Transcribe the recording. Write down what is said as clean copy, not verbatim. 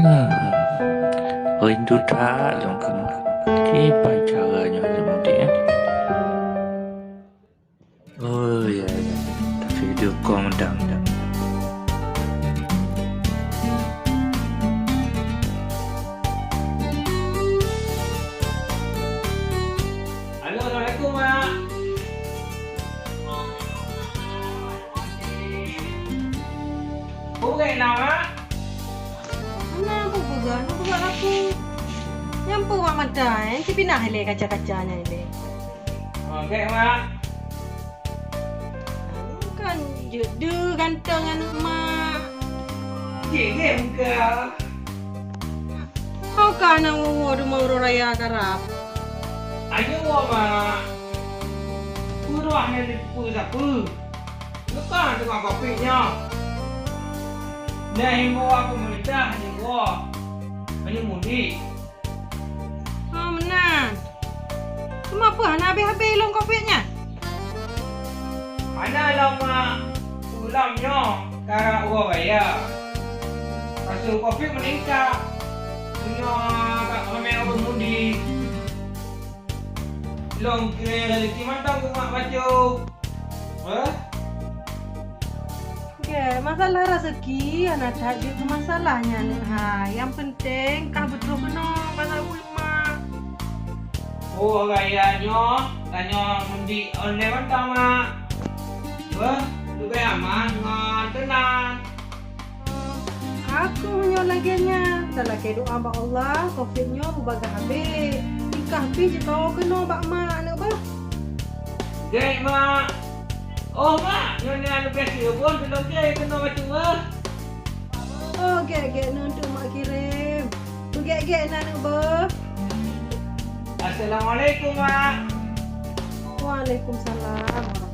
Rindu tak longkang. Gimana caranya mudik ya? Oh ya, tak video call mendang. Halo, Assalamualaikum, Mak. Bukan nak, Mak? Mana aku pegang? Aku buat aku. Yang buat mata, yang pindah hele kaca-kacanya hele. Okey, Mak. Kan judu gantengan mak. Cik muka. Kau kan yang mau rumah raya karap. Ayo, Mak. Puruah ni lipu siapa? Lepas tengok kopinya. Dah himbo aku melidah himbo. Hanya mudik. Oh menang. Cuma apa? Nak habis-habis long kopinya. Ana lama ulamnya cara orang bayar. Pasal kopi meningkat. Punya kat ramai orang mudik. Long kira rezeki mantap ke mak baca. Okay, masalah rezeki anak tak itu masalahnya ni. Yang penting kah betul kena pasal mak. Oh rayanya tanya mudik online mantap mak. Lebih aman, tenang. Aku punya laginya. Dalam doa mak Allah, COVID-nya berbagai habis. Nikah habis je kau kena bak mak nak bah. Gek mak. Oh mak, nyonya lebih siapa pun belum gek kena macam Oh, gek-gek untuk mak kirim. Tu gek-gek nak bah. Assalamualaikum mak. Waalaikumsalam.